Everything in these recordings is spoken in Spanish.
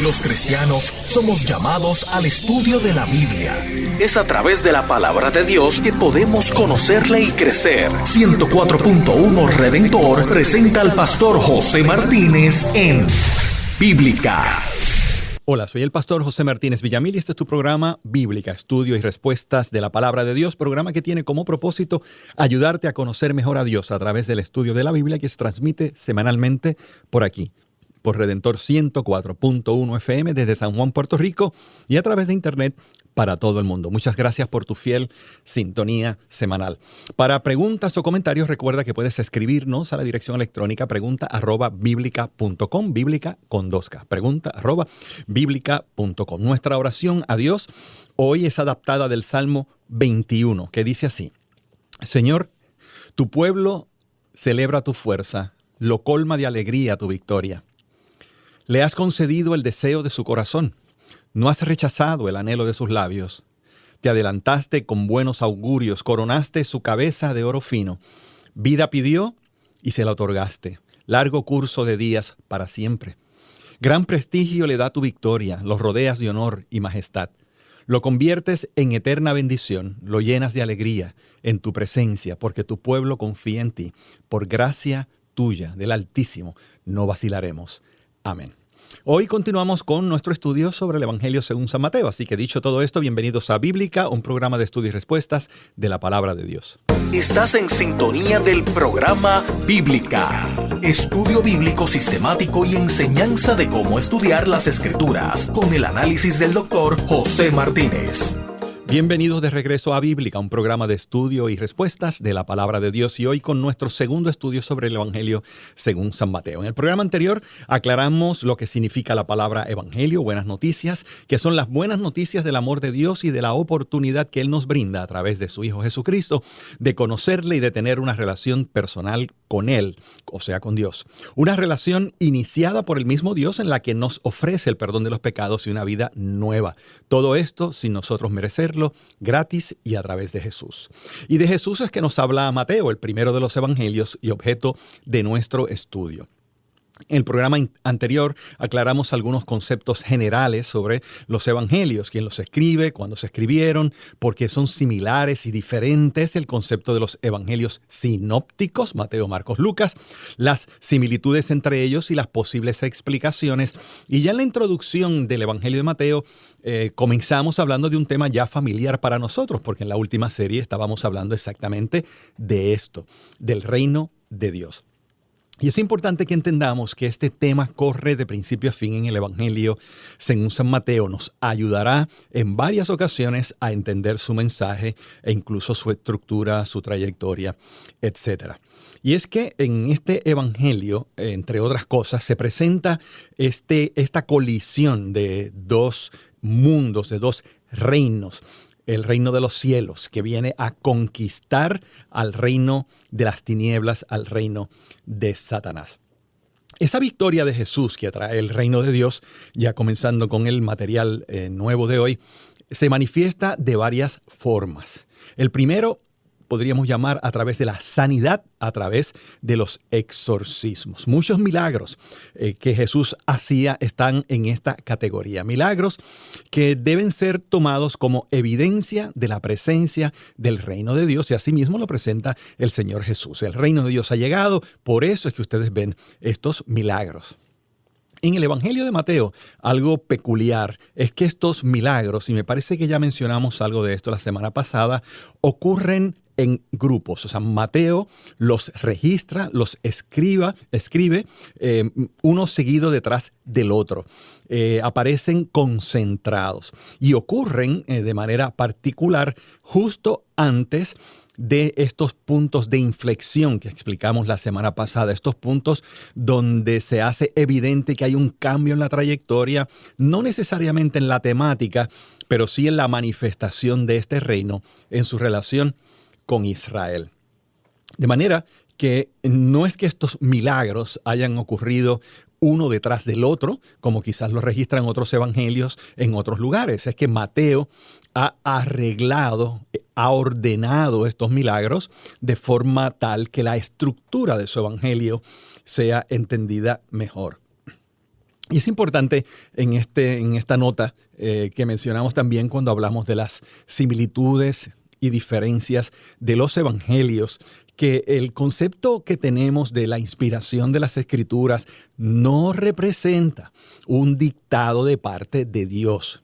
Los cristianos somos llamados al estudio de la Biblia. Es a través de la palabra de Dios que podemos conocerle y crecer. 104.1 Redentor presenta al pastor José Martínez en Bíblica. Hola, soy el pastor José Martínez Villamil y este es tu programa Bíblica, Estudio y Respuestas de la Palabra de Dios, programa que tiene como propósito ayudarte a conocer mejor a Dios a través del estudio de la Biblia que se transmite semanalmente por aquí, por Redentor 104.1 FM desde San Juan, Puerto Rico y a través de internet para todo el mundo. Muchas gracias por tu fiel sintonía semanal. Para preguntas o comentarios, recuerda que puedes escribirnos a la dirección electrónica pregunta@biblica.com, bíblica con 2K, pregunta@biblica.com. Nuestra oración a Dios hoy es adaptada del Salmo 21, que dice así: Señor, tu pueblo celebra tu fuerza, lo colma de alegría tu victoria. Le has concedido el deseo de su corazón. No has rechazado el anhelo de sus labios. Te adelantaste con buenos augurios, coronaste su cabeza de oro fino. Vida pidió y se la otorgaste. Largo curso de días para siempre. Gran prestigio le da tu victoria, lo rodeas de honor y majestad. Lo conviertes en eterna bendición, lo llenas de alegría en tu presencia, porque tu pueblo confía en ti. Por gracia tuya, del Altísimo, no vacilaremos. Amén. Hoy continuamos con nuestro estudio sobre el Evangelio según San Mateo. Así que dicho todo esto, bienvenidos a Bíblica, un programa de estudio y respuestas de la Palabra de Dios. Estás en sintonía del programa Bíblica, estudio bíblico sistemático y enseñanza de cómo estudiar las Escrituras, con el análisis del doctor José Martínez. Bienvenidos de regreso a Bíblica, un programa de estudio y respuestas de la Palabra de Dios, y hoy con nuestro segundo estudio sobre el Evangelio según San Mateo. En el programa anterior aclaramos lo que significa la palabra Evangelio, buenas noticias, que son las buenas noticias del amor de Dios y de la oportunidad que Él nos brinda a través de su Hijo Jesucristo de conocerle y de tener una relación personal con Él, o sea, con Dios. Una relación iniciada por el mismo Dios en la que nos ofrece el perdón de los pecados y una vida nueva. Todo esto sin nosotros merecerlo, gratis y a través de Jesús. Y de Jesús es que nos habla Mateo, el primero de los evangelios y objeto de nuestro estudio. En el programa anterior aclaramos algunos conceptos generales sobre los evangelios, quién los escribe, cuándo se escribieron, por qué son similares y diferentes, el concepto de los evangelios sinópticos, Mateo, Marcos, Lucas, las similitudes entre ellos y las posibles explicaciones. Y ya en la introducción del Evangelio de Mateo comenzamos hablando de un tema ya familiar para nosotros, porque en la última serie estábamos hablando exactamente de esto, del reino de Dios. Y es importante que entendamos que este tema corre de principio a fin en el Evangelio según San Mateo. Nos ayudará en varias ocasiones a entender su mensaje e incluso su estructura, su trayectoria, etc. Y es que en este Evangelio, entre otras cosas, se presenta esta colisión de dos mundos, de dos reinos. El reino de los cielos, que viene a conquistar al reino de las tinieblas, al reino de Satanás. Esa victoria de Jesús que atrae el reino de Dios, ya comenzando con el material nuevo de hoy, se manifiesta de varias formas. El primero podríamos llamar a través de la sanidad, a través de los exorcismos. Muchos milagros que Jesús hacía están en esta categoría. Milagros que deben ser tomados como evidencia de la presencia del reino de Dios, y asimismo lo presenta el Señor Jesús. El reino de Dios ha llegado, por eso es que ustedes ven estos milagros. En el Evangelio de Mateo, algo peculiar es que estos milagros, y me parece que ya mencionamos algo de esto la semana pasada, ocurren en grupos. O sea, Mateo los registra, los escribe, uno seguido detrás del otro. Aparecen concentrados y ocurren de manera particular justo antes de estos puntos de inflexión que explicamos la semana pasada, estos puntos donde se hace evidente que hay un cambio en la trayectoria, no necesariamente en la temática, pero sí en la manifestación de este reino en su relación con Israel. De manera que no es que estos milagros hayan ocurrido uno detrás del otro, como quizás lo registran otros evangelios en otros lugares. Es que Mateo ha arreglado, ha ordenado estos milagros de forma tal que la estructura de su evangelio sea entendida mejor. Y es importante en esta nota que mencionamos también cuando hablamos de las similitudes y diferencias de los evangelios, que el concepto que tenemos de la inspiración de las Escrituras no representa un dictado de parte de Dios.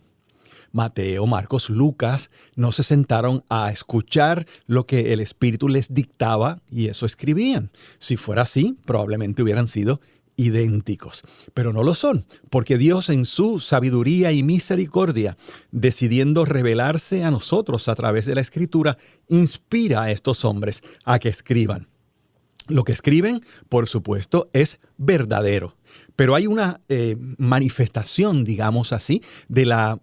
Mateo, Marcos, Lucas no se sentaron a escuchar lo que el Espíritu les dictaba y eso escribían. Si fuera así, probablemente hubieran sido idénticos, pero no lo son, porque Dios en su sabiduría y misericordia, decidiendo revelarse a nosotros a través de la Escritura, inspira a estos hombres a que escriban. Lo que escriben, por supuesto, es verdadero, pero hay una manifestación, digamos así, de la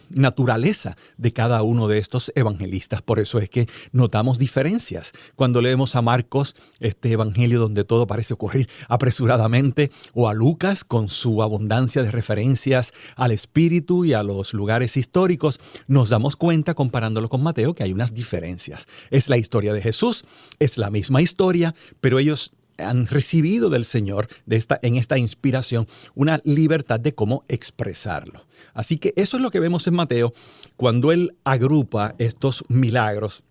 naturaleza de cada uno de estos evangelistas. Por eso es que notamos diferencias. Cuando leemos a Marcos, este evangelio donde todo parece ocurrir apresuradamente, o a Lucas con su abundancia de referencias al Espíritu y a los lugares históricos, nos damos cuenta, comparándolo con Mateo, que hay unas diferencias. Es la historia de Jesús, es la misma historia, pero ellos han recibido del Señor en esta inspiración una libertad de cómo expresarlo. Así que eso es lo que vemos en Mateo cuando él agrupa estos milagros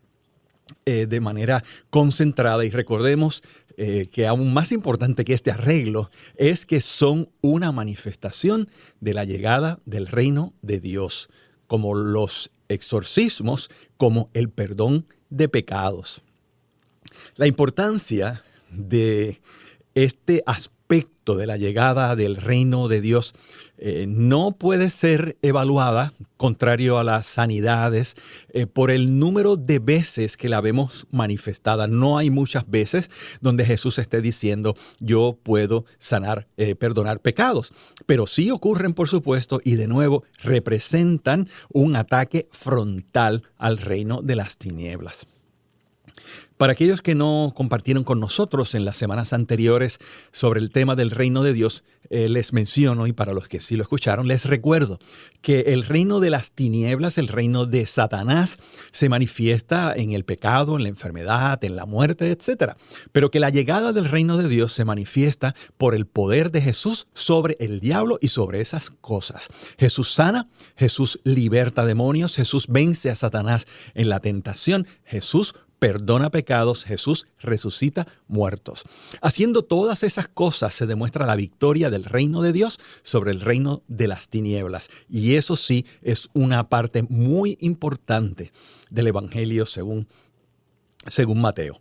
de manera concentrada. Y recordemos que aún más importante que este arreglo es que son una manifestación de la llegada del reino de Dios, como los exorcismos, como el perdón de pecados. La importancia de este aspecto de la llegada del reino de Dios no puede ser evaluada, contrario a las sanidades, por el número de veces que la vemos manifestada. No hay muchas veces donde Jesús esté diciendo, yo puedo perdonar pecados. Pero sí ocurren, por supuesto, y de nuevo representan un ataque frontal al reino de las tinieblas. Para aquellos que no compartieron con nosotros en las semanas anteriores sobre el tema del reino de Dios, les menciono, y para los que sí lo escucharon, les recuerdo que el reino de las tinieblas, el reino de Satanás, se manifiesta en el pecado, en la enfermedad, en la muerte, etc. Pero que la llegada del reino de Dios se manifiesta por el poder de Jesús sobre el diablo y sobre esas cosas. Jesús sana, Jesús liberta demonios, Jesús vence a Satanás en la tentación, Jesús perdona pecados, Jesús resucita muertos. Haciendo todas esas cosas se demuestra la victoria del reino de Dios sobre el reino de las tinieblas. Y eso sí es una parte muy importante del Evangelio según Mateo.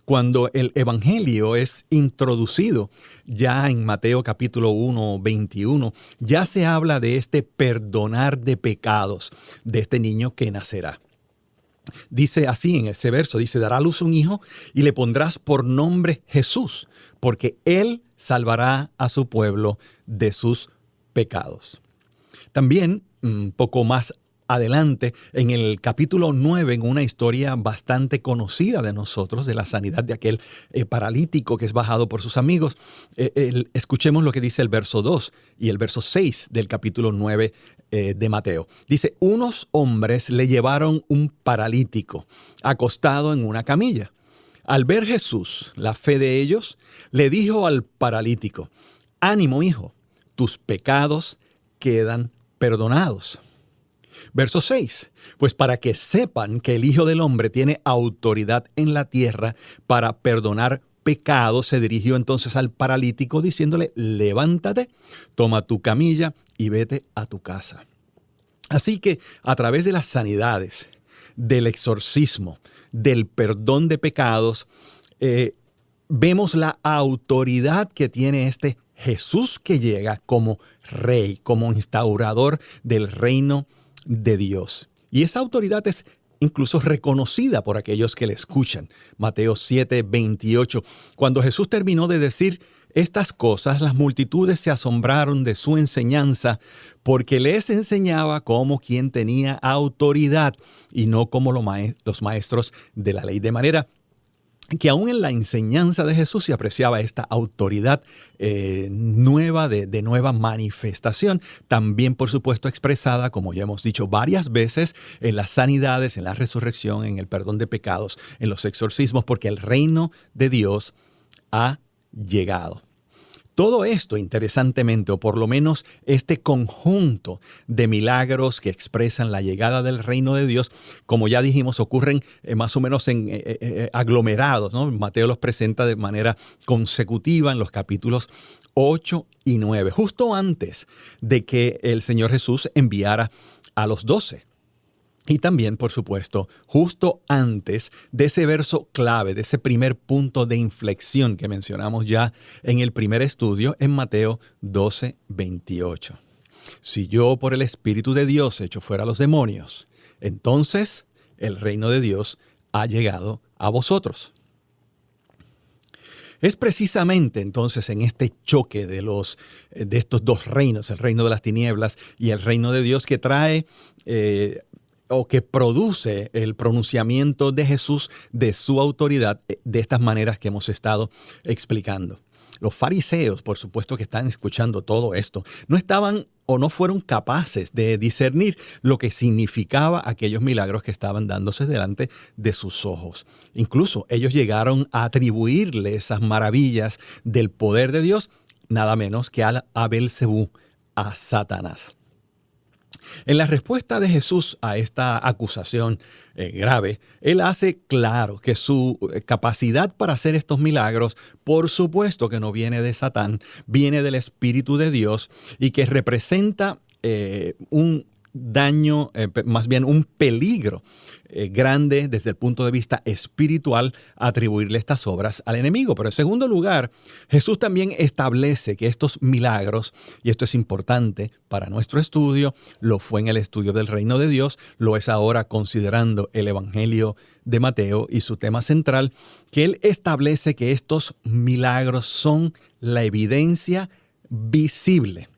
Cuando el Evangelio es introducido ya en Mateo capítulo 1, 21, ya se habla de este perdonar de pecados de este niño que nacerá. Dice así en ese verso, dice, dará a luz un hijo y le pondrás por nombre Jesús, porque él salvará a su pueblo de sus pecados. También, un poco más adelante, en el capítulo 9, en una historia bastante conocida de nosotros, de la sanidad de aquel paralítico que es bajado por sus amigos, escuchemos lo que dice el verso 2 y el verso 6 del capítulo 9 de Mateo. Dice, unos hombres le llevaron un paralítico acostado en una camilla. Al ver Jesús la fe de ellos, le dijo al paralítico, ánimo, hijo, tus pecados quedan perdonados. Verso 6. Pues para que sepan que el Hijo del Hombre tiene autoridad en la tierra para perdonar pecados, se dirigió entonces al paralítico diciéndole, levántate, toma tu camilla y vete a tu casa. Así que a través de las sanidades, del exorcismo, del perdón de pecados, vemos la autoridad que tiene este Jesús que llega como rey, como instaurador del reino de Dios. Y esa autoridad es incluso reconocida por aquellos que le escuchan. Mateo 7, 28. Cuando Jesús terminó de decir estas cosas, las multitudes se asombraron de su enseñanza, porque les enseñaba como quien tenía autoridad y no como los maestros de la ley. De manera que aún en la enseñanza de Jesús se apreciaba esta autoridad nueva, de nueva manifestación, también por supuesto expresada, como ya hemos dicho varias veces, en las sanidades, en la resurrección, en el perdón de pecados, en los exorcismos, porque el reino de Dios ha llegado. Todo esto, interesantemente, o por lo menos este conjunto de milagros que expresan la llegada del reino de Dios, como ya dijimos, ocurren más o menos en aglomerados, ¿no? Mateo los presenta de manera consecutiva en los capítulos 8 y 9, justo antes de que el Señor Jesús enviara a los 12. Y también, por supuesto, justo antes de ese verso clave, de ese primer punto de inflexión que mencionamos ya en el primer estudio, en Mateo 12, 28. Si yo por el Espíritu de Dios echo fuera a los demonios, entonces el reino de Dios ha llegado a vosotros. Es precisamente entonces en este choque de estos dos reinos, el reino de las tinieblas y el reino de Dios, que trae o que produce el pronunciamiento de Jesús de su autoridad de estas maneras que hemos estado explicando. Los fariseos, por supuesto que están escuchando todo esto, no estaban o no fueron capaces de discernir lo que significaba aquellos milagros que estaban dándose delante de sus ojos. Incluso ellos llegaron a atribuirle esas maravillas del poder de Dios, nada menos que a Belcebú, a Satanás. En la respuesta de Jesús a esta acusación grave, él hace claro que su capacidad para hacer estos milagros, por supuesto que no viene de Satán, viene del Espíritu de Dios y que representa un daño, más bien un peligro grande desde el punto de vista espiritual atribuirle estas obras al enemigo. Pero en segundo lugar, Jesús también establece que estos milagros, y esto es importante para nuestro estudio, lo fue en el estudio del reino de Dios, lo es ahora considerando el Evangelio de Mateo y su tema central, que él establece que estos milagros son la evidencia visible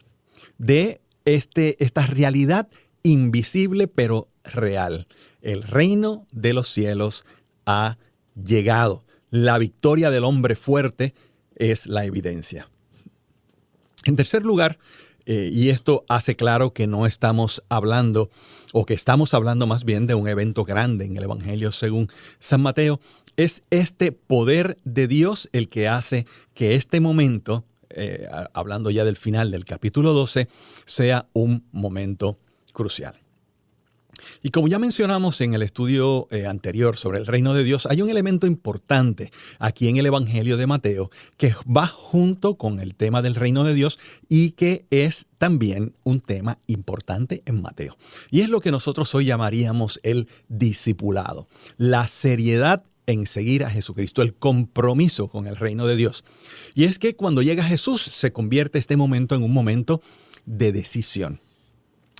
de esta realidad invisible pero real. El reino de los cielos ha llegado. La victoria del hombre fuerte es la evidencia. En tercer lugar, y esto hace claro que no estamos hablando, o que estamos hablando más bien de un evento grande en el Evangelio según San Mateo, es este poder de Dios el que hace que este momento, hablando ya del final del capítulo 12, sea un momento crucial. Y como ya mencionamos en el estudio anterior sobre el reino de Dios, hay un elemento importante aquí en el Evangelio de Mateo que va junto con el tema del reino de Dios y que es también un tema importante en Mateo. Y es lo que nosotros hoy llamaríamos el discipulado, la seriedad en seguir a Jesucristo, el compromiso con el reino de Dios. Y es que cuando llega Jesús se convierte este momento en un momento de decisión.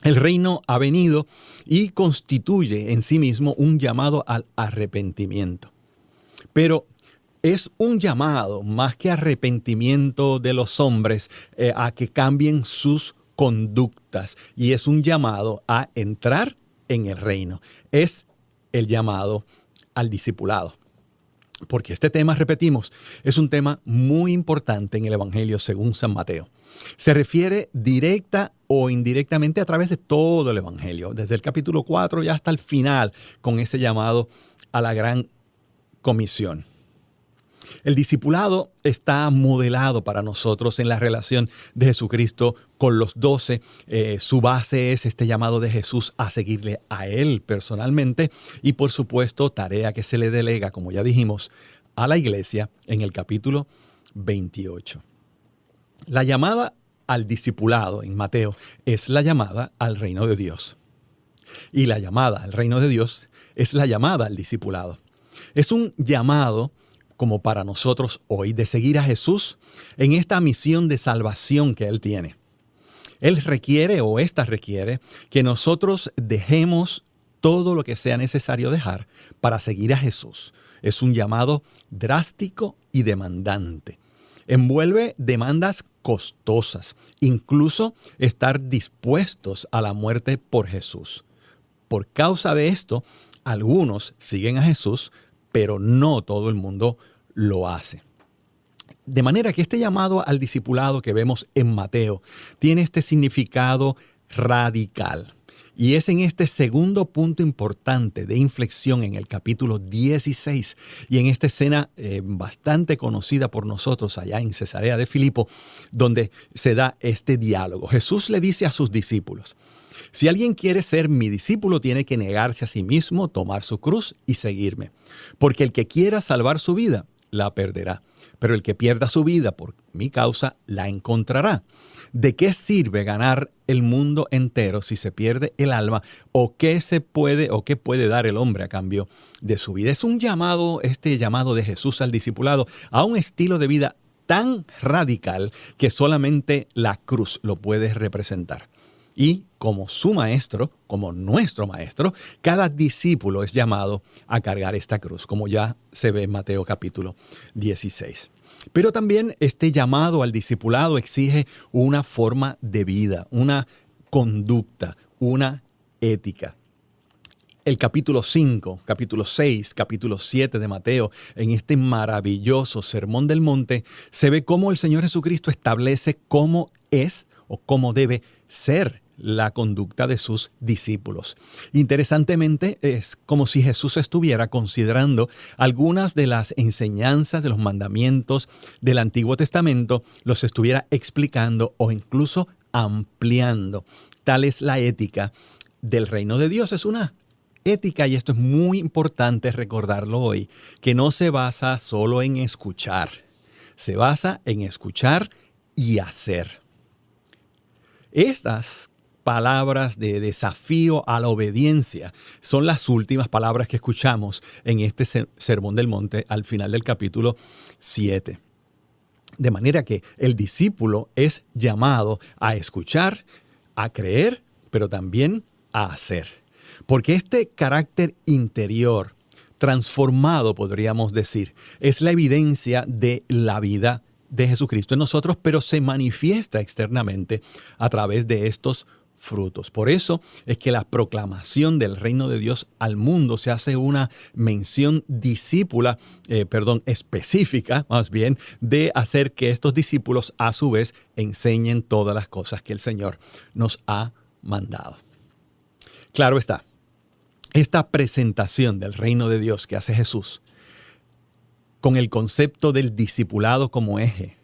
El reino ha venido y constituye en sí mismo un llamado al arrepentimiento. Pero es un llamado más que arrepentimiento de los hombres a que cambien sus conductas. Y es un llamado a entrar en el reino. Es el llamado al discipulado. Porque este tema, repetimos, es un tema muy importante en el Evangelio según San Mateo. Se refiere directa o indirectamente a través de todo el Evangelio, desde el capítulo 4 ya hasta el final, con ese llamado a la gran comisión. El discipulado está modelado para nosotros en la relación de Jesucristo con los 12. Su base es este llamado de Jesús a seguirle a Él personalmente y, por supuesto, tarea que se le delega, como ya dijimos, a la iglesia en el capítulo 28. La llamada al discipulado en Mateo es la llamada al reino de Dios. Y la llamada al reino de Dios es la llamada al discipulado. Es un llamado como para nosotros hoy, de seguir a Jesús en esta misión de salvación que Él tiene. Él requiere, o ésta requiere, que nosotros dejemos todo lo que sea necesario dejar para seguir a Jesús. Es un llamado drástico y demandante. Envuelve demandas costosas, incluso estar dispuestos a la muerte por Jesús. Por causa de esto, algunos siguen a Jesús, pero no todo el mundo lo hace. De manera que este llamado al discipulado que vemos en Mateo tiene este significado radical. Y es en este segundo punto importante de inflexión en el capítulo 16 y en esta escena bastante conocida por nosotros allá en Cesarea de Filipo, donde se da este diálogo. Jesús le dice a sus discípulos: si alguien quiere ser mi discípulo, tiene que negarse a sí mismo, tomar su cruz y seguirme. Porque el que quiera salvar su vida, la perderá. Pero el que pierda su vida por mi causa, la encontrará. ¿De qué sirve ganar el mundo entero si se pierde el alma? ¿O qué puede dar el hombre a cambio de su vida? Es un llamado, este llamado de Jesús al discipulado, a un estilo de vida tan radical que solamente la cruz lo puede representar. Y como su maestro, como nuestro maestro, cada discípulo es llamado a cargar esta cruz, como ya se ve en Mateo capítulo 16. Pero también este llamado al discipulado exige una forma de vida, una conducta, una ética. El capítulo 5, capítulo 6, capítulo 7 de Mateo, en este maravilloso Sermón del Monte, se ve cómo el Señor Jesucristo establece cómo es o cómo debe ser la conducta de sus discípulos. Interesantemente, es como si Jesús estuviera considerando algunas de las enseñanzas de los mandamientos del Antiguo Testamento, los estuviera explicando o incluso ampliando. Tal es la ética del reino de Dios. Es una ética, y esto es muy importante recordarlo hoy, que no se basa solo en escuchar, se basa en escuchar y hacer. Estas palabras de desafío a la obediencia son las últimas palabras que escuchamos en este Sermón del Monte al final del capítulo 7. De manera que el discípulo es llamado a escuchar, a creer, pero también a hacer. Porque este carácter interior, transformado, podríamos decir, es la evidencia de la vida de Jesucristo en nosotros, pero se manifiesta externamente a través de estos frutos. Por eso es que la proclamación del reino de Dios al mundo se hace una mención específica, más bien, de hacer que estos discípulos a su vez enseñen todas las cosas que el Señor nos ha mandado. Claro está, esta presentación del reino de Dios que hace Jesús, con el concepto del discipulado como eje,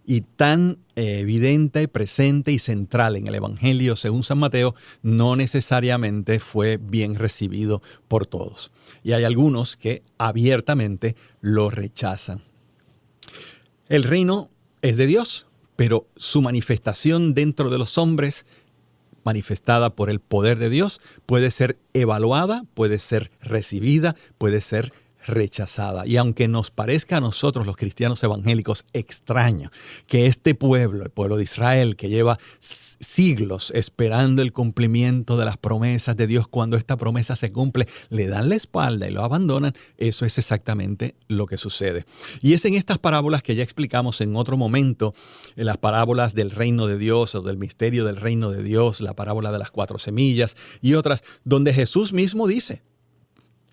y tan evidente, presente y central en el Evangelio según San Mateo, no necesariamente fue bien recibido por todos. Y hay algunos que abiertamente lo rechazan. El reino es de Dios, pero su manifestación dentro de los hombres, manifestada por el poder de Dios, puede ser evaluada, puede ser recibida, puede ser rechazada. Y aunque nos parezca a nosotros los cristianos evangélicos extraño que este pueblo, el pueblo de Israel, que lleva siglos esperando el cumplimiento de las promesas de Dios, cuando esta promesa se cumple, le dan la espalda y lo abandonan, eso es exactamente lo que sucede. Y es en estas parábolas que ya explicamos en otro momento, en las parábolas del reino de Dios o del misterio del reino de Dios, la parábola de las 4 semillas y otras, donde Jesús mismo dice,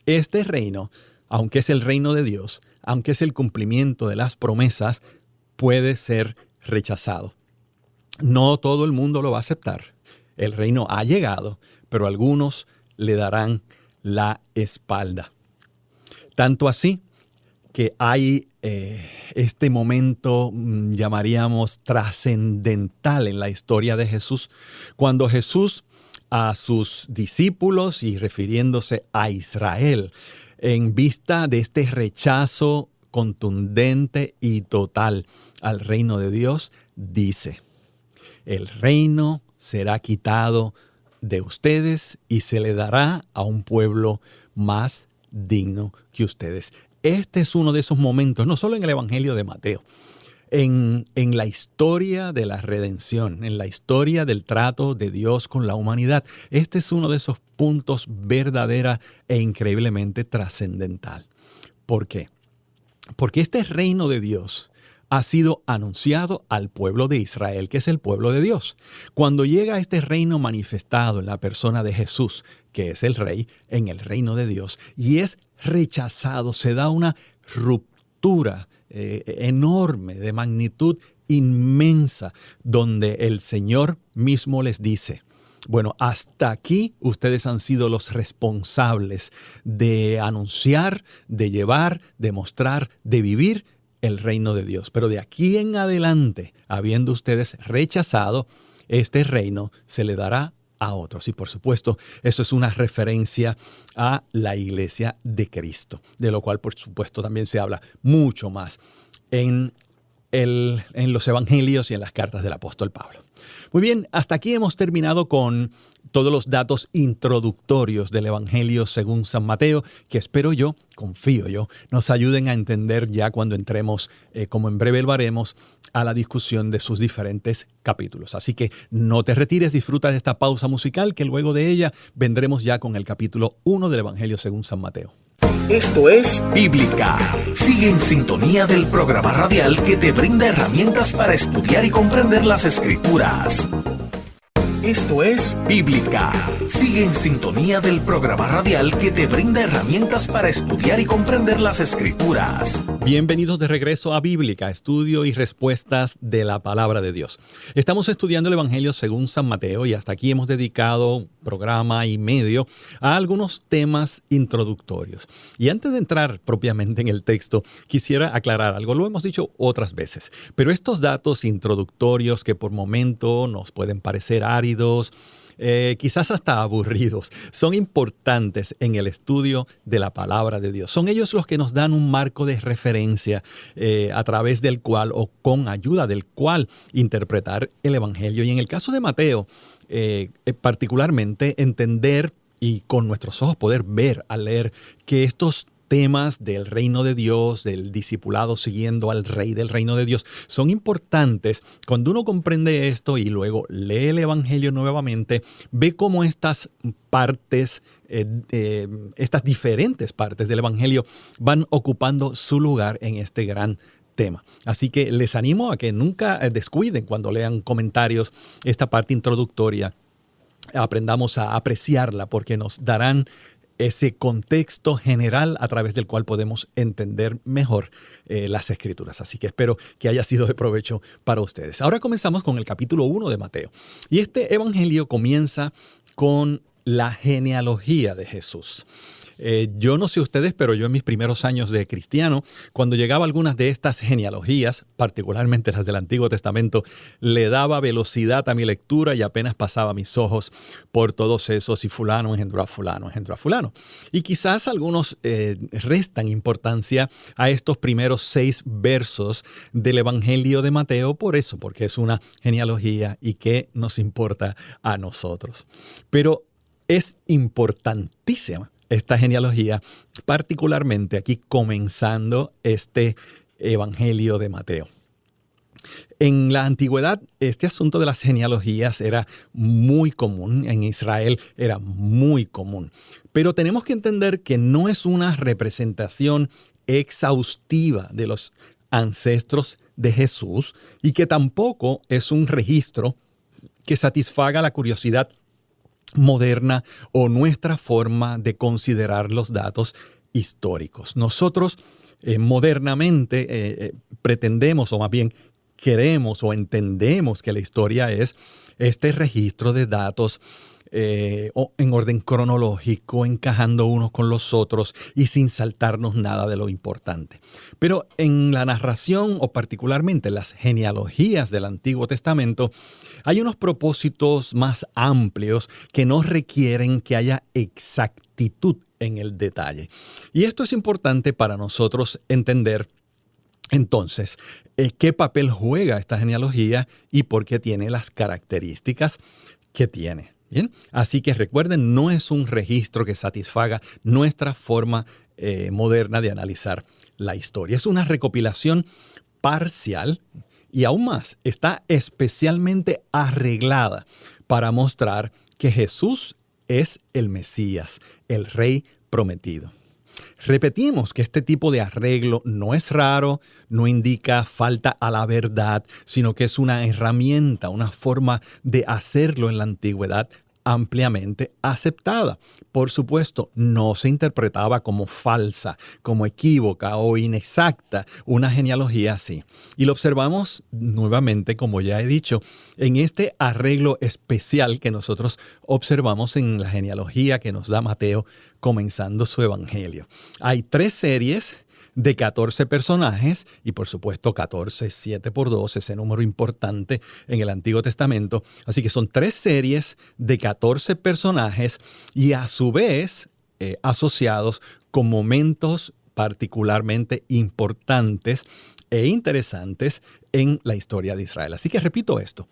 este reino, aunque es el reino de Dios, aunque es el cumplimiento de las promesas, puede ser rechazado. No todo el mundo lo va a aceptar. El reino ha llegado, pero algunos le darán la espalda. Tanto así que hay este momento, llamaríamos trascendental en la historia de Jesús, cuando Jesús a sus discípulos y refiriéndose a Israel, en vista de este rechazo contundente y total al reino de Dios, dice, el reino será quitado de ustedes y se le dará a un pueblo más digno que ustedes. Este es uno de esos momentos, no solo en el Evangelio de Mateo, en la historia de la redención, en la historia del trato de Dios con la humanidad. Este es uno de esos puntos verdadera e increíblemente trascendental. ¿Por qué? Porque este reino de Dios ha sido anunciado al pueblo de Israel, que es el pueblo de Dios. Cuando llega este reino manifestado en la persona de Jesús, que es el Rey, en el reino de Dios, y es rechazado, se da una ruptura enorme, de magnitud inmensa, donde el Señor mismo les dice, Bueno, hasta aquí ustedes han sido los responsables de anunciar, de llevar, de mostrar, de vivir el reino de Dios. Pero de aquí en adelante, habiendo ustedes rechazado, este reino se le dará a otros. Y por supuesto, eso es una referencia a la iglesia de Cristo, de lo cual por supuesto también se habla mucho más en los evangelios y en las cartas del apóstol Pablo. Muy bien, hasta aquí hemos terminado con todos los datos introductorios del Evangelio según San Mateo, que espero yo, confío yo, nos ayuden a entender ya cuando entremos, como en breve lo haremos, a la discusión de sus diferentes capítulos. Así que no te retires, disfruta de esta pausa musical, que luego de ella vendremos ya con el capítulo 1 del Evangelio según San Mateo. Esto es Bíblica. Sigue en sintonía del programa radial que te brinda herramientas para estudiar y comprender las Escrituras. Esto es Bíblica. Sigue en sintonía del programa radial que te brinda herramientas para estudiar y comprender las Escrituras. Bienvenidos de regreso a Bíblica, estudio y respuestas de la palabra de Dios. Estamos estudiando el Evangelio según San Mateo y hasta aquí hemos dedicado programa y medio a algunos temas introductorios. Y antes de entrar propiamente en el texto, quisiera aclarar algo. Lo hemos dicho otras veces, pero estos datos introductorios que por momento nos pueden parecer áridos, quizás hasta aburridos, son importantes en el estudio de la palabra de Dios. Son ellos los que nos dan un marco de referencia a través del cual o con ayuda del cual interpretar el Evangelio. Y en el caso de Mateo, particularmente entender y con nuestros ojos poder ver al leer que estos temas del reino de Dios, del discipulado siguiendo al rey del reino de Dios, son importantes. Cuando uno comprende esto y luego lee el Evangelio nuevamente, ve cómo estas partes, estas diferentes partes del Evangelio van ocupando su lugar en este gran tema. Así que les animo a que nunca descuiden cuando lean comentarios esta parte introductoria. Aprendamos a apreciarla porque nos darán ese contexto general a través del cual podemos entender mejor las Escrituras. Así que espero que haya sido de provecho para ustedes. Ahora comenzamos con el capítulo 1 de Mateo. Y este evangelio comienza con la genealogía de Jesús. Yo no sé ustedes, pero yo en mis primeros años de cristiano, cuando llegaba algunas de estas genealogías, particularmente las del Antiguo Testamento, le daba velocidad a mi lectura y apenas pasaba mis ojos por todos esos y fulano engendró a fulano, engendró a fulano. Y quizás algunos restan importancia a estos primeros 6 versos del Evangelio de Mateo por eso, porque es una genealogía y qué nos importa a nosotros. Pero es importantísima esta genealogía, particularmente aquí comenzando este Evangelio de Mateo. En la antigüedad, este asunto de las genealogías era muy común, en Israel era muy común. Pero tenemos que entender que no es una representación exhaustiva de los ancestros de Jesús y que tampoco es un registro que satisfaga la curiosidad moderna o nuestra forma de considerar los datos históricos. Nosotros modernamente pretendemos, o más bien queremos o entendemos que la historia es este registro de datos en orden cronológico, encajando unos con los otros y sin saltarnos nada de lo importante. Pero en la narración, o particularmente en las genealogías del Antiguo Testamento, hay unos propósitos más amplios que no requieren que haya exactitud en el detalle. Y esto es importante para nosotros entender entonces qué papel juega esta genealogía y por qué tiene las características que tiene. Bien, así que recuerden, no es un registro que satisfaga nuestra forma moderna de analizar la historia. Es una recopilación parcial y aún más, está especialmente arreglada para mostrar que Jesús es el Mesías, el Rey prometido. Repetimos que este tipo de arreglo no es raro, no indica falta a la verdad, sino que es una herramienta, una forma de hacerlo en la antigüedad ampliamente aceptada. Por supuesto, no se interpretaba como falsa, como equívoca o inexacta una genealogía así. Y lo observamos nuevamente, como ya he dicho, en este arreglo especial que nosotros observamos en la genealogía que nos da Mateo comenzando su evangelio. Hay 3 series de 14 personajes y por supuesto 14, 7 por 2, ese número importante en el Antiguo Testamento. Así que son 3 series de 14 personajes y a su vez asociados con momentos particularmente importantes e interesantes en la historia de Israel. Así que repito esto,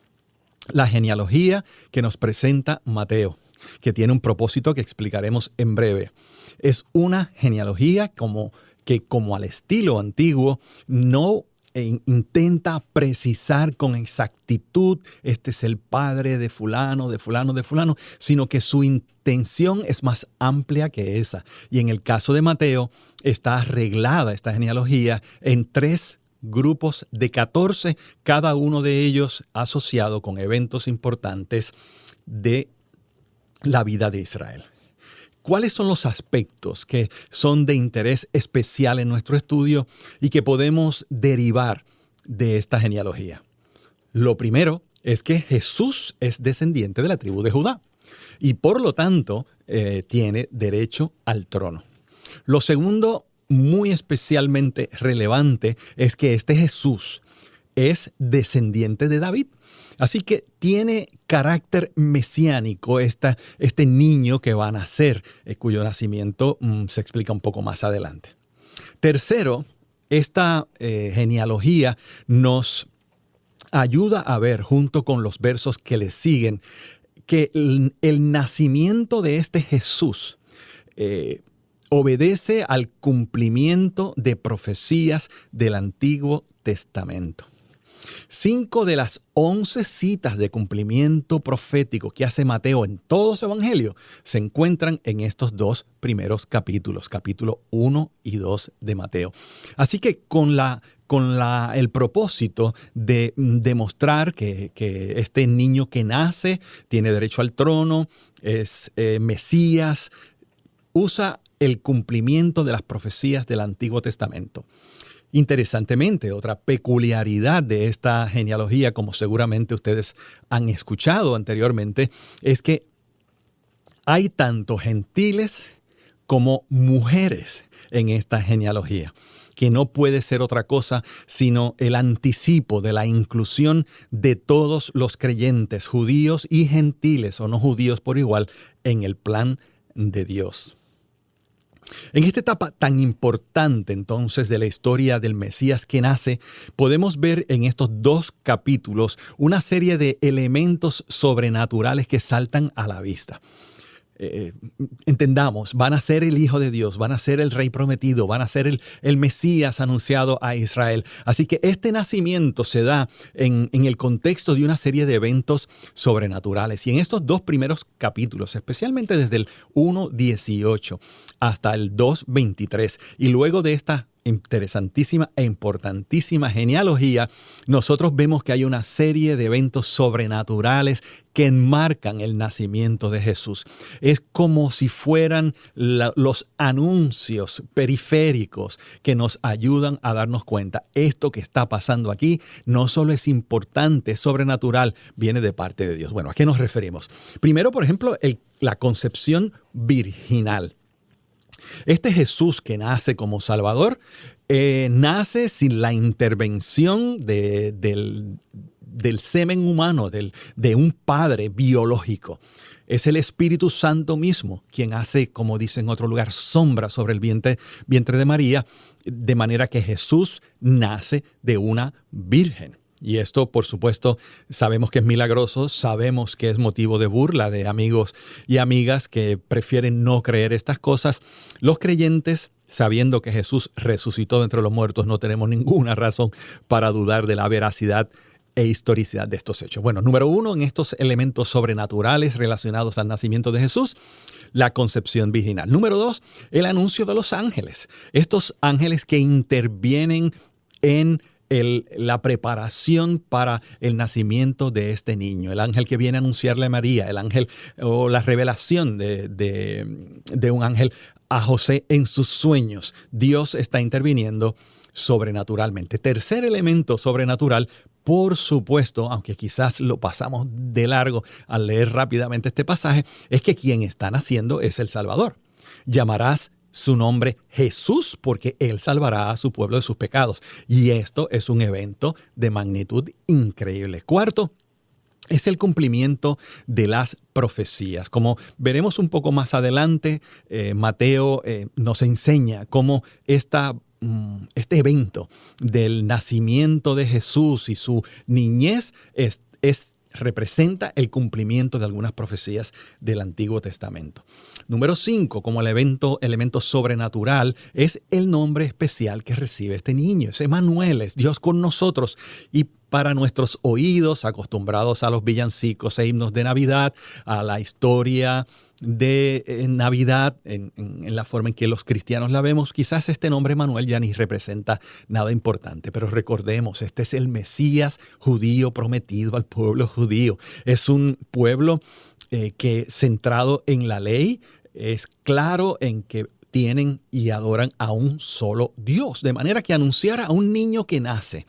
la genealogía que nos presenta Mateo, que tiene un propósito que explicaremos en breve, es una genealogía que como al estilo antiguo no intenta precisar con exactitud, este es el padre de fulano, de fulano, de fulano, sino que su intención es más amplia que esa. Y en el caso de Mateo está arreglada esta genealogía en 3 grupos de 14, cada uno de ellos asociado con eventos importantes de la vida de Israel. ¿Cuáles son los aspectos que son de interés especial en nuestro estudio y que podemos derivar de esta genealogía? Lo primero es que Jesús es descendiente de la tribu de Judá y por lo tanto tiene derecho al trono. Lo segundo, muy especialmente relevante, es que este Jesús es descendiente de David. Así que tiene carácter mesiánico este niño que va a nacer, cuyo nacimiento se explica un poco más adelante. Tercero, esta genealogía nos ayuda a ver, junto con los versos que le siguen, que el nacimiento de este Jesús obedece al cumplimiento de profecías del Antiguo Testamento. 5 de las 11 citas de cumplimiento profético que hace Mateo en todo su evangelio se encuentran en estos 2 primeros capítulos, capítulo 1 y 2 de Mateo. Así que con el propósito de demostrar que este niño que nace tiene derecho al trono, es Mesías, usa el cumplimiento de las profecías del Antiguo Testamento. Interesantemente, otra peculiaridad de esta genealogía, como seguramente ustedes han escuchado anteriormente, es que hay tanto gentiles como mujeres en esta genealogía, que no puede ser otra cosa sino el anticipo de la inclusión de todos los creyentes, judíos y gentiles o no judíos por igual, en el plan de Dios. En esta etapa tan importante entonces de la historia del Mesías que nace, podemos ver en estos 2 capítulos una serie de elementos sobrenaturales que saltan a la vista. Entendamos, van a ser el Hijo de Dios, van a ser el Rey prometido, van a ser el Mesías anunciado a Israel. Así que este nacimiento se da en el contexto de una serie de eventos sobrenaturales. Y en estos 2 primeros capítulos, especialmente desde el 1:18 hasta el 2:23, y luego de esta interesantísima e importantísima genealogía, nosotros vemos que hay una serie de eventos sobrenaturales que enmarcan el nacimiento de Jesús. Es como si fueran los anuncios periféricos que nos ayudan a darnos cuenta. Esto que está pasando aquí no solo es importante, es sobrenatural, viene de parte de Dios. Bueno, ¿a qué nos referimos? Primero, por ejemplo, la concepción virginal. Este Jesús que nace como Salvador, nace sin la intervención del semen humano, de un padre biológico. Es el Espíritu Santo mismo quien hace, como dice en otro lugar, sombra sobre el vientre de María, de manera que Jesús nace de una virgen. Y esto, por supuesto, sabemos que es milagroso, sabemos que es motivo de burla de amigos y amigas que prefieren no creer estas cosas. Los creyentes, sabiendo que Jesús resucitó de entre los muertos, no tenemos ninguna razón para dudar de la veracidad e historicidad de estos hechos. Bueno, número 1, en estos elementos sobrenaturales relacionados al nacimiento de Jesús, la concepción virginal. Número 2, el anuncio de los ángeles. Estos ángeles que intervienen en la preparación para el nacimiento de este niño, el ángel que viene a anunciarle a María, el ángel o la revelación de un ángel a José en sus sueños. Dios está interviniendo sobrenaturalmente. Tercer elemento sobrenatural, por supuesto, aunque quizás lo pasamos de largo al leer rápidamente este pasaje, es que quien está naciendo es el Salvador. Llamarás su nombre Jesús, porque Él salvará a su pueblo de sus pecados. Y esto es un evento de magnitud increíble. Cuarto, es el cumplimiento de las profecías. Como veremos un poco más adelante, Mateo nos enseña cómo este evento del nacimiento de Jesús y su niñez representa el cumplimiento de algunas profecías del Antiguo Testamento. Número 5, como elemento sobrenatural, es el nombre especial que recibe este niño. Es Emmanuel, es Dios con nosotros. Y para nuestros oídos, acostumbrados a los villancicos e himnos de Navidad, a la historia de Navidad, en la forma en que los cristianos la vemos, quizás este nombre Emmanuel ya ni representa nada importante, pero recordemos, este es el Mesías judío prometido al pueblo judío. Es un pueblo que centrado en la ley, es claro en que tienen y adoran a un solo Dios, de manera que anunciar a un niño que nace,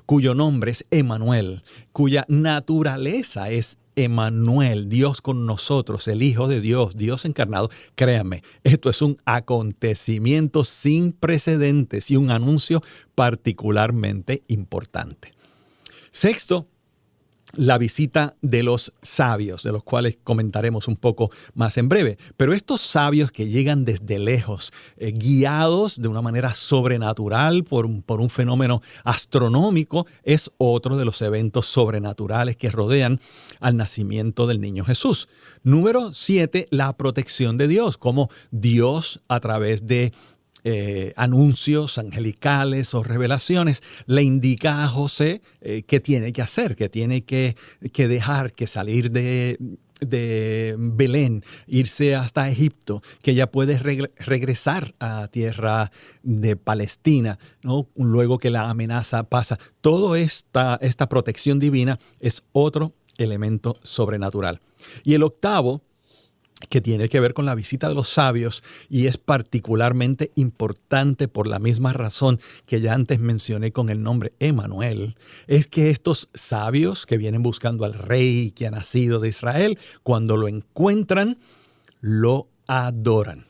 cuyo nombre es Emmanuel, cuya naturaleza es Emmanuel, Dios con nosotros, el Hijo de Dios, Dios encarnado. Créanme, esto es un acontecimiento sin precedentes y un anuncio particularmente importante. Sexto, la visita de los sabios, de los cuales comentaremos un poco más en breve. Pero estos sabios que llegan desde lejos, guiados de una manera sobrenatural por un fenómeno astronómico, es otro de los eventos sobrenaturales que rodean al nacimiento del niño Jesús. Número 7, la protección de Dios, como Dios a través de anuncios angelicales o revelaciones, le indica a José qué tiene que hacer, que tiene que dejar, que salir de Belén, irse hasta Egipto, que ya puede regresar a tierra de Palestina, ¿no? Luego que la amenaza pasa. Toda esta protección divina es otro elemento sobrenatural. Y el octavo, que tiene que ver con la visita de los sabios y es particularmente importante por la misma razón que ya antes mencioné con el nombre Emmanuel, es que estos sabios que vienen buscando al rey que ha nacido de Israel, cuando lo encuentran, lo adoran.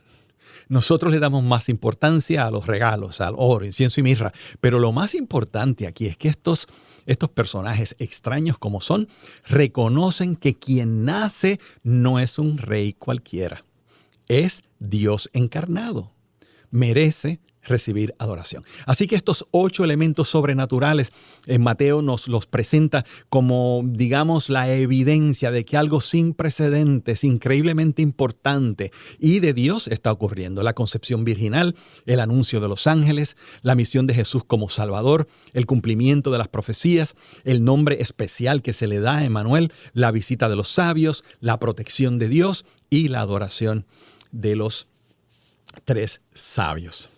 Nosotros le damos más importancia a los regalos, al oro, incienso y mirra, pero lo más importante aquí es que estos personajes extraños como son, reconocen que quien nace no es un rey cualquiera, es Dios encarnado. Merece recibir adoración. Así que estos 8 elementos sobrenaturales, Mateo nos los presenta como, digamos, la evidencia de que algo sin precedentes, increíblemente importante y de Dios está ocurriendo. La concepción virginal, el anuncio de los ángeles, la misión de Jesús como Salvador, el cumplimiento de las profecías, el nombre especial que se le da a Emmanuel, la visita de los sabios, la protección de Dios y la adoración de los 3 sabios.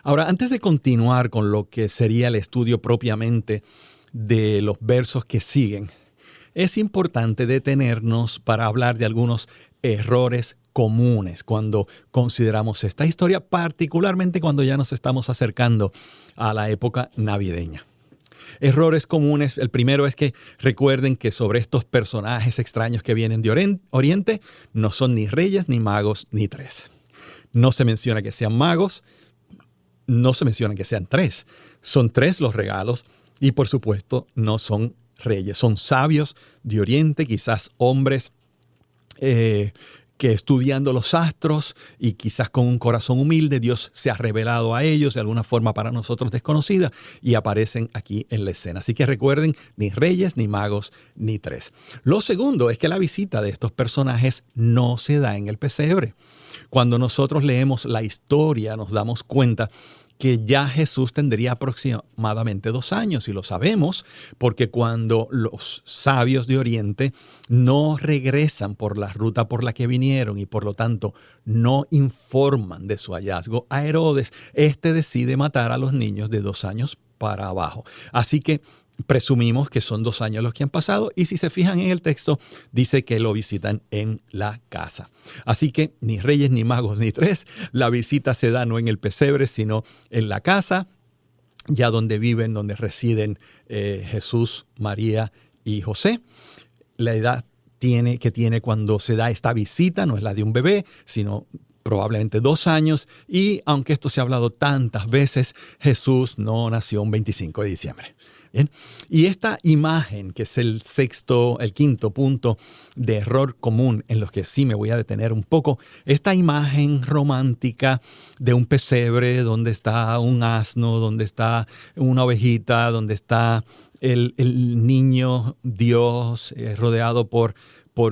Ahora, antes de continuar con lo que sería el estudio propiamente de los versos que siguen, es importante detenernos para hablar de algunos errores comunes cuando consideramos esta historia, particularmente cuando ya nos estamos acercando a la época navideña. Errores comunes, el primero es que recuerden que sobre estos personajes extraños que vienen de Oriente no son ni reyes, ni magos, ni 3. No se menciona que sean magos, no se menciona que sean 3. Son 3 los regalos y por supuesto no son reyes. Son sabios de Oriente, quizás hombres que estudiando los astros y quizás con un corazón humilde, Dios se ha revelado a ellos de alguna forma para nosotros desconocida y aparecen aquí en la escena. Así que recuerden, ni reyes, ni magos, ni 3. Lo segundo es que la visita de estos personajes no se da en el pesebre. Cuando nosotros leemos la historia nos damos cuenta que ya Jesús tendría aproximadamente 2 años y lo sabemos porque cuando los sabios de Oriente no regresan por la ruta por la que vinieron y por lo tanto no informan de su hallazgo a Herodes, este decide matar a los niños de 2 años para abajo. Así que presumimos que son 2 años los que han pasado y si se fijan en el texto, dice que lo visitan en la casa. Así que ni reyes, ni magos, ni tres, la visita se da no en el pesebre, sino en la casa, ya donde viven, donde residen Jesús, María y José. La edad que tiene cuando se da esta visita no es la de un bebé, sino probablemente 2 años. Y aunque esto se ha hablado tantas veces, Jesús no nació un 25 de diciembre. Bien. Y esta imagen, que es el quinto punto de error común en los que sí me voy a detener un poco, esta imagen romántica de un pesebre donde está un asno, donde está una ovejita, donde está el niño Dios rodeado por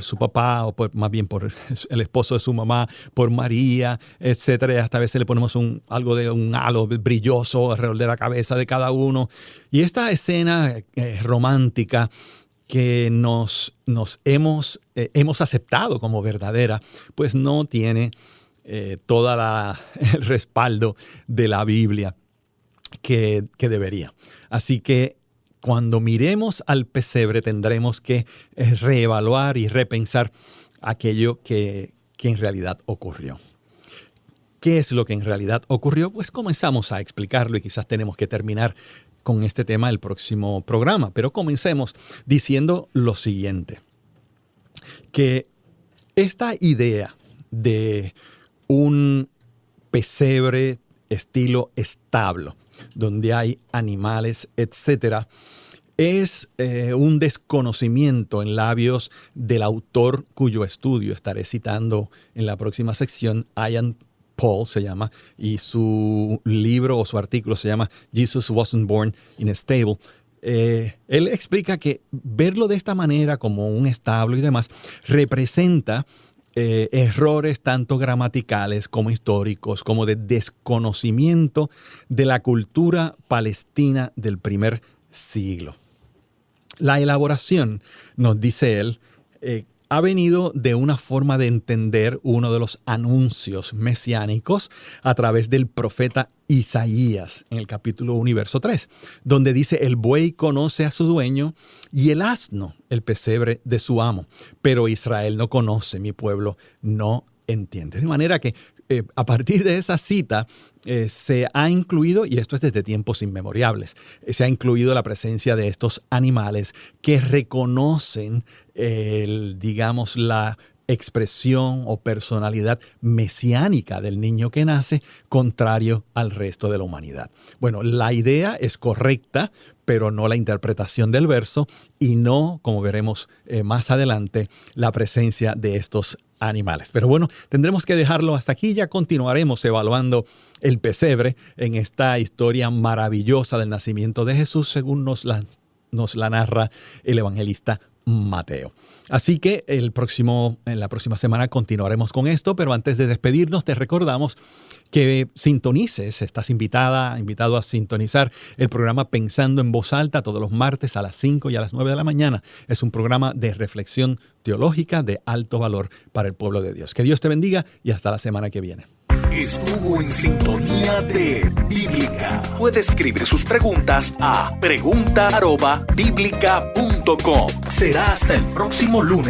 su papá, o más bien por el esposo de su mamá, por María, etcétera. Y hasta a veces le ponemos algo de un halo brilloso alrededor de la cabeza de cada uno. Y esta escena romántica que nos hemos aceptado como verdadera, pues no tiene todo el respaldo de la Biblia que debería. Así que cuando miremos al pesebre tendremos que reevaluar y repensar aquello que en realidad ocurrió. ¿Qué es lo que en realidad ocurrió? Pues comenzamos a explicarlo y quizás tenemos que terminar con este tema el próximo programa. Pero comencemos diciendo lo siguiente, que esta idea de un pesebre estilo establo, donde hay animales, etcétera, es un desconocimiento en labios del autor cuyo estudio estaré citando en la próxima sección. Ian Paul se llama, y su libro o su artículo se llama Jesus Wasn't Born in a Stable. Él explica que verlo de esta manera como un establo y demás representa errores tanto gramaticales como históricos, como de desconocimiento de la cultura palestina del primer siglo. La elaboración, nos dice él, ha venido de una forma de entender uno de los anuncios mesiánicos a través del profeta Isaías, en el capítulo 1, verso 3, donde dice: el buey conoce a su dueño y el asno el pesebre de su amo, pero Israel no conoce, mi pueblo no entiende. De manera que a partir de esa cita se ha incluido, y esto es desde tiempos inmemoriales, se ha incluido la presencia de estos animales que reconocen la expresión o personalidad mesiánica del niño que nace, contrario al resto de la humanidad. Bueno, la idea es correcta, pero no la interpretación del verso y no, como veremos más adelante, la presencia de estos animales. Pero bueno, tendremos que dejarlo hasta aquí. Ya continuaremos evaluando el pesebre en esta historia maravillosa del nacimiento de Jesús, según nos la narra el evangelista Mateo. Así que en la próxima semana continuaremos con esto, pero antes de despedirnos te recordamos que sintonices, estás invitado a sintonizar el programa Pensando en Voz Alta todos los martes a las 5 y a las 9 de la mañana. Es un programa de reflexión teológica de alto valor para el pueblo de Dios. Que Dios te bendiga y hasta la semana que viene. Estuvo en sintonía de Bíblica. Puede escribir sus preguntas a pregunta@biblica.com. Será hasta el próximo lunes.